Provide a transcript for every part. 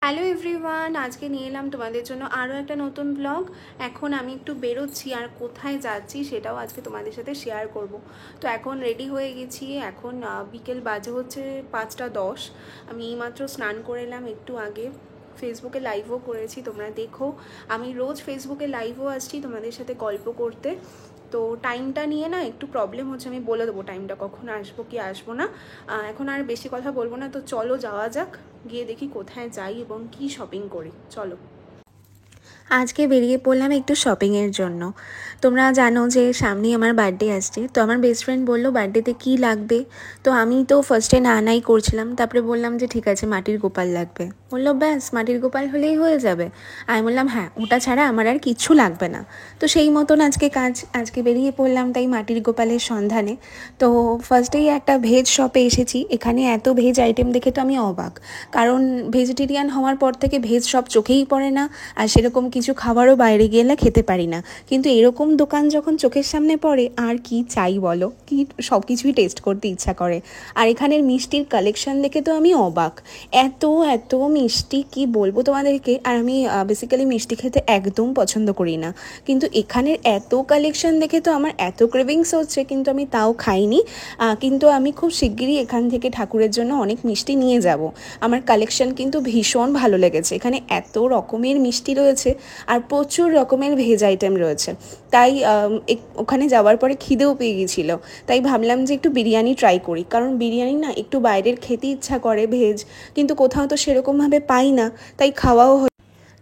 Hello everyone, আজকে নিয়ে এলাম তোমাদের জন্য আরও একটা নতুন ব্লগ। এখন আমি একটু বেরোচ্ছি আর কোথায় যাচ্ছি সেটাও আজকে তোমাদের সাথে শেয়ার করব। তো এখন রেডি হয়ে গেছি। এখন বিকেল বাজে হচ্ছে 5টা 10। আমি এইমাত্র স্নান করে এলাম একটু আগে। ফেসবুকে লাইভও করেছি, তোমরা দেখো। আমি রোজ ফেসবুকে লাইভও আসছি তোমাদের সাথে গল্প করতে। তো টাইমটা নিয়ে না একটু প্রবলেম হচ্ছে, আমি বলে দেবো টাইমটা কখন আসবো কি আসবো না। এখন আর বেশি কথা বলবো না, তো চলো যাওয়া যাক, গিয়ে দেখি কোথায় যাই এবং কি শপিং করি। চলো। আজকে বেরিয়ে পড়লাম একটু শপিংয়ের জন্য। তোমরা জানো যে সামনেই আমার বার্থডে আসছে, তো আমার বেস্ট ফ্রেন্ড বললো বার্থডেতে কী লাগবে। তো আমি তো ফার্স্টে না নাই করছিলাম, তারপরে বললাম যে ঠিক আছে মাটির গোপাল লাগবে। বললো ব্যাস মাটির গোপাল হলেই হয়ে যাবে। আমি বললাম হ্যাঁ, ওটা ছাড়া আমার আর কিচ্ছু লাগবে না। তো সেই মতন আজকে বেরিয়ে পড়লাম তাই মাটির গোপালের সন্ধানে। তো ফার্স্টেই একটা ভেজ শপে এসেছি। এখানে এত ভেজ আইটেম দেখে তো আমি অবাক, কারণ ভেজিটেরিয়ান হওয়ার পর থেকে ভেজ শপ চোখেই পড়ে না, আর সেরকম কিছু খাবারও বাইরে গেলে খেতে পারি না। কিন্তু এরকম দোকান যখন চোখের সামনে পড়ে আর কি চাই বলো, কি সব কিছুই টেস্ট করতে ইচ্ছা করে। আর এখানের মিষ্টির কালেকশন দেখে তো আমি অবাক। এত এত মিষ্টি কি বলবো তোমাদেরকে। আর আমি বেসিক্যালি মিষ্টি খেতে একদম পছন্দ করি না, কিন্তু এখানের এত কালেকশন দেখে তো আমার এত ক্রেভিংস হচ্ছে, কিন্তু আমি তাও খাইনি। কিন্তু আমি খুব শিগগিরই এখান থেকে ঠাকুরের জন্য অনেক মিষ্টি নিয়ে যাব। আমার কালেকশন কিন্তু ভীষণ ভালো লেগেছে। এখানে এত রকমের মিষ্টি রয়েছে আর প্রচুর রকমের ভেজ আইটেম রয়েছে। তাই ওখানে যাওয়ার পরে খিদেও পেয়ে গিয়েছিল, তাই ভাবলাম যে একটু বিরিয়ানি ট্রাই করি, কারণ বিরিয়ানি না একটু বাইরের খেতে ইচ্ছা করে ভেজ, কিন্তু কোথাও তো সেরকমভাবে পাই না, তাই খাওয়াও।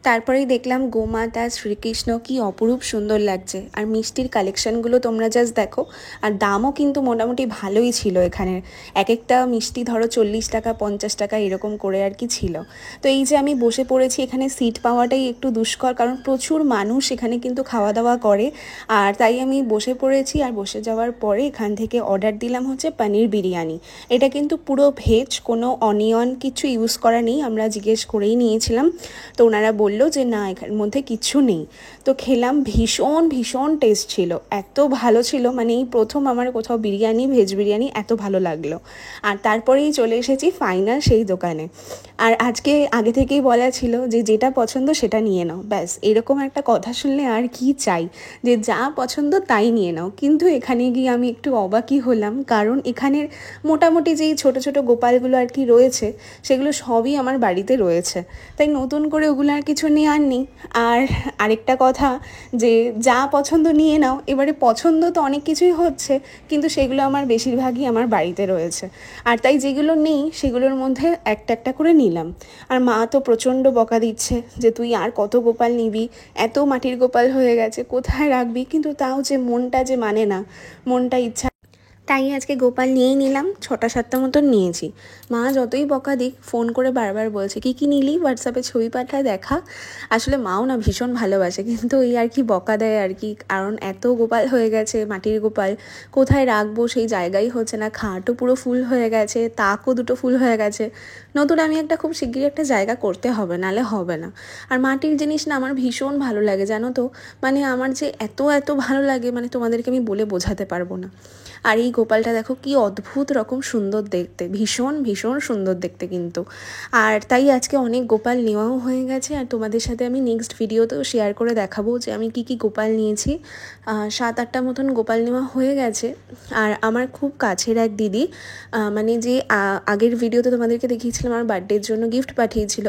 তারপরেই দেখলাম গোমাতা শ্রীকৃষ্ণ, কি অপরূপ সুন্দর লাগছে। আর মিষ্টির কালেকশানগুলো তোমরা জাস্ট দেখো। আর দামও কিন্তু মোটামুটি ভালোই ছিল এখানের। এক একটা মিষ্টি ধরো 40 টাকা 50 টাকা এরকম করে আর কি ছিল। তো এই যে আমি বসে পড়েছি, এখানে সিট পাওয়াটাই একটু দুষ্কর, কারণ প্রচুর মানুষ এখানে কিন্তু খাওয়া দাওয়া করে। আর তাই আমি বসে পড়েছি, আর বসে যাওয়ার পরে এখান থেকে অর্ডার দিলাম হচ্ছে পনির বিরিয়ানি। এটা কিন্তু পুরো ভেজ, কোনো অনিয়ন কিছু ইউজ করা নেই। আমরা জিজ্ঞেস করেই নিয়েছিলাম, তো ওনারা বললো যে না এখানের মধ্যে কিচ্ছু নেই। তো খেলাম, ভীষণ ভীষণ টেস্ট ছিল, এত ভালো ছিল, মানে এই প্রথম আমার কোথাও বিরিয়ানি, ভেজ বিরিয়ানি এত ভালো লাগলো। আর তারপরেই চলে এসেছি ফাইনাল সেই দোকানে। আর আজকে আগে থেকেই বলা ছিল যে যেটা পছন্দ সেটা নিয়ে নাও, ব্যাস এরকম একটা কথা শুনলে আর কি চাই, যে যা পছন্দ তাই নিয়ে নাও। কিন্তু এখানে গিয়ে আমি একটু অবাকই হলাম, কারণ এখানের মোটামুটি যেই ছোট ছোট গোপালগুলো আর কি রয়েছে, সেগুলো সবই আমার বাড়িতে রয়েছে, তাই নতুন করে ওগুলো আর কিছু নেওয়ার নেই। আর আরেকটা কথা, যে যা পছন্দ নিয়ে নাও, এবারে পছন্দ তো অনেক কিছুই হচ্ছে, কিন্তু সেগুলো আমার বেশিরভাগই আমার বাড়িতে রয়েছে। আর তাই যেগুলো নেই সেগুলোর মধ্যে একটা একটা করে নিলাম। আর মা তো প্রচণ্ড বকা দিচ্ছে যে তুই আর কত গোপাল নিবি, এত মাটির গোপাল হয়ে গেছে, কোথায় রাখবি। কিন্তু তাও যে মনটা যে মানে না, মনটা ইচ্ছা, তাই আজকে গোপাল নিয়েই নিলাম। 6টা 7টা মতন নিয়েছি। মা যতই বকা দিক, ফোন করে বারবার বলছে কী কী নিলি, হোয়াটসঅ্যাপে ছবি পাঠায় দেখা। আসলে মাও না ভীষণ ভালোবাসে, কিন্তু এই আর কি বকা দেয় আর কি, কারণ এত গোপাল হয়ে গেছে মাটির গোপাল, কোথায় রাখবো সেই জায়গাই হচ্ছে না। খাটও পুরো ফুল হয়ে গেছে, তাকও দুটো ফুল হয়ে গেছে। নতুন আমি একটা খুব শিগগিরই একটা জায়গা করতে হবে, নাহলে হবে না। আর মাটির জিনিস না আমার ভীষণ ভালো লাগে জানো তো, মানে আমার যে এত এত ভালো লাগে, মানে তোমাদেরকে আমি বলে বোঝাতে পারবো না। আর এই গোপালটা দেখো কি অদ্ভুত রকম সুন্দর দেখতে, ভীষণ ভীষণ সুন্দর দেখতে কিন্তু। আর তাই আজকে অনেক গোপাল নেওয়াও হয়ে গেছে, আর তোমাদের সাথে আমি নেক্সট ভিডিওতেও শেয়ার করে দেখাবো যে আমি কি কি গোপাল নিয়েছি। 7-8টা মতন গোপাল নেওয়া হয়ে গেছে। আর আমার খুব কাছের এক দিদি, মানে যে আগের ভিডিওতে তোমাদেরকে দেখিয়েছিলাম আমার বার্থডের জন্য গিফট পাঠিয়েছিল,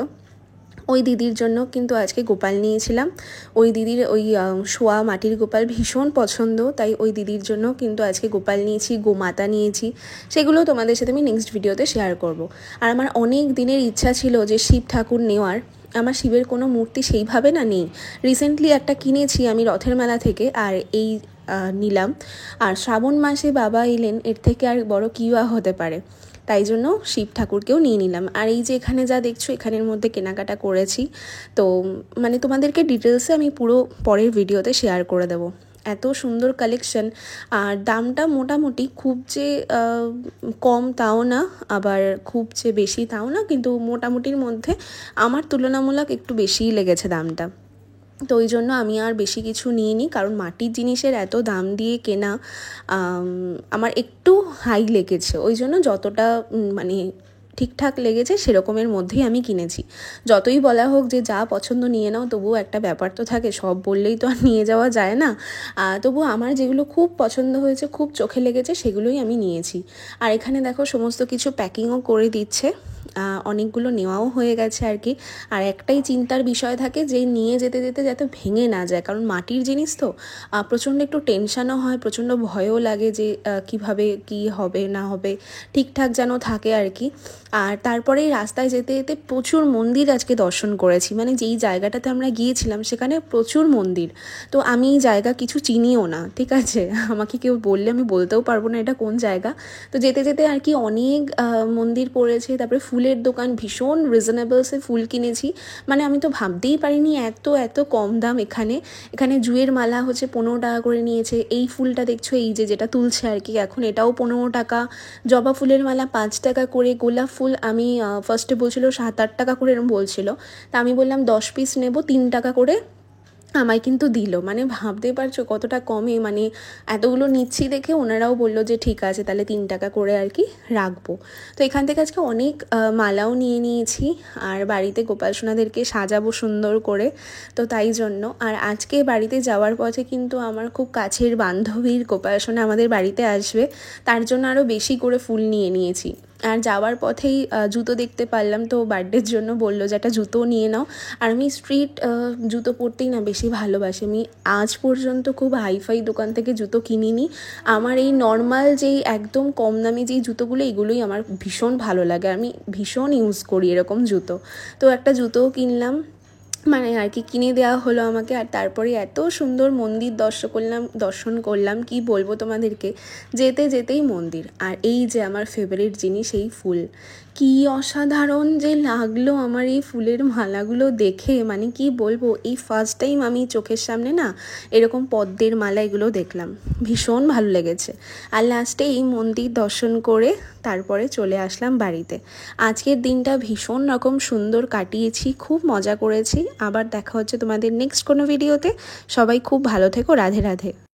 ওই দিদির জন্য কিন্তু আজকে গোপাল নিয়েছিলাম। ওই দিদির ওই শোয়া মাটির গোপাল ভীষণ পছন্দ, তাই ওই দিদির জন্য কিন্তু আজকে গোপাল নিয়েছি, গোমাতা নিয়েছি। সেগুলো তোমাদের সাথে আমি নেক্সট ভিডিওতে শেয়ার করব। আর আমার অনেক দিনের ইচ্ছা ছিল যে শিব ঠাকুর নেওয়ার। আমার শিবের কোনো মূর্তি সেইভাবে না নেই। রিসেন্টলি একটা কিনেছি আমি রথের মেলা থেকে, আর এই নিলাম। আর শ্রাবণ মাসে বাবা এলেন, এর থেকে আর বড় কী বা হতে পারে। তাই জন্য শিব ঠাকুরকেও নিয়ে নিলাম। আর এই যে এখানে যা দেখছো, এখানের মধ্যে কেনাকাটা করেছি। তো মানে তোমাদেরকে ডিটেলসে আমি পুরো পরের ভিডিওতে শেয়ার করে দেবো। এত সুন্দর কালেকশন, আর দামটা মোটামুটি খুব যে কম তাও না, আবার খুব যে বেশি তাও না, কিন্তু মোটামুটির মধ্যে আমার তুলনামূলক একটু বেশিই লেগেছে দামটা। তো ওই জন্য আমি আর বেশি কিছু নিইনি, কারণ মাটির জিনিসের এত দাম দিয়ে কেনা আমার একটু হাই লেগেছে। ওই জন্য যতটা মানে ঠিকঠাক লেগেছে সেরকমের মধ্যেই আমি কিনেছি। যতই বলা হোক যে যা পছন্দ নিয়ে নাও, তবুও একটা ব্যাপার তো থাকে, সব বললেই তো আর নিয়ে যাওয়া যায় না। তবুও আমার যেগুলো খুব পছন্দ হয়েছে, খুব চোখে লেগেছে, সেগুলোই আমি নিয়েছি। আর এখানে দেখো সমস্ত কিছু প্যাকিংও করে দিচ্ছে, অনেকগুলো নেওয়াও হয়ে গেছে আর কি। আর একটাই চিন্তার বিষয় থাকে যে নিয়ে যেতে যেতে যাতে ভেঙে না যায়, কারণ মাটির জিনিস তো প্রচণ্ড একটু টেনশানও হয়, প্রচণ্ড ভয়ও লাগে যে কিভাবে কি হবে না হবে, ঠিকঠাক যেন থাকে আর কি। আর তারপরেই রাস্তায় যেতে যেতে প্রচুর মন্দির আজকে দর্শন করেছি, মানে যেই জায়গাটাতে আমরা গিয়েছিলাম সেখানে প্রচুর মন্দির। তো আমি এই জায়গা কিছু চিনিও না, ঠিক আছে, আমাকে কেউ বললে আমি বলতেও পারবো না এটা কোন জায়গা। তো যেতে যেতে আর কি অনেক মন্দির পড়েছে, তারপরে ফুলের দোকান, ভীষণ রিজনেবলসে ফুল কিনেছি, মানে আমি তো ভাবতেই পারিনি এত এত কম দাম। এখানে জুঁয়ের মালা হচ্ছে 15 টাকা করে নিয়েছে, এই ফুলটা দেখছো এই যেটা তুলছে আর কি এখন, এটাও 15 টাকা, জবা ফুলের মালা 5 টাকা করে, গোলাপ ফুল আমি ফার্স্টে বলছিল 7-8 টাকা করে এরকম বলছিল, তা আমি বললাম 10 পিস নেব, 3 টাকা করে আমায় কিন্তু দিল। মানে ভাবতে পারছো কতটা কমে, মানে এতগুলো নিচ্ছি দেখে ওনারাও বললো যে ঠিক আছে তাহলে 3 টাকা করে আর কি রাখবো। তো এখান থেকে আজকে অনেক মালাও নিয়ে নিয়েছি, আর বাড়িতে গোপাল সোনাদেরকে সাজাবো সুন্দর করে, তো তাই জন্য। আর আজকে বাড়িতে যাওয়ার পথে কিন্তু আমার খুব কাছের বান্ধবীর গোপাল সোনা আমাদের বাড়িতে আসবে, তার জন্য আরও বেশি করে ফুল নিয়ে নিয়েছি। আর যাওয়ার পথেই জুতো দেখতে পারলাম, তো বার্থডের জন্য বললো যে একটা জুতোও নিয়ে নাও। আর আমি স্ট্রিট জুতো পরতেই না বেশি ভালোবাসি, আমি আজ পর্যন্ত খুব হাইফাই দোকান থেকে জুতো কিনিনি। আমার এই নর্মাল যেই একদম কম দামি যেই জুতোগুলো, এগুলোই আমার ভীষণ ভালো লাগে, আমি ভীষণ ইউজ করি এরকম জুতো। তো একটা জুতোও কিনলাম, মানে আর কি কিনে দেওয়া হলো আমাকে। আর তারপরে এত সুন্দর মন্দির দর্শন করলাম কি বলবো তোমাদেরকে, যেতে যেতেই মন্দির। আর এই যে আমার ফেভারিট জিনিস, এই ফুল, কি অসাধারণ যে লাগলো আমার এই ফুলের মালাগুলো দেখে, মানে কি বলবো, এই ফার্স্ট টাইম আমি চোখের সামনে না এরকম পদ্মের মালা এগুলো দেখলাম, ভীষণ ভালো লেগেছে। আর লাস্টে এই মন্দির দর্শন করে তারপরে চলে আসলাম বাড়িতে। আজকের দিনটা ভীষণ রকম সুন্দর কাটিয়েছি, খুব মজা করেছি। আবার দেখা হচ্ছে তোমাদের নেক্সট কোনো ভিডিওতে। সবাই খুব ভালো থেকো, রাধে রাধে।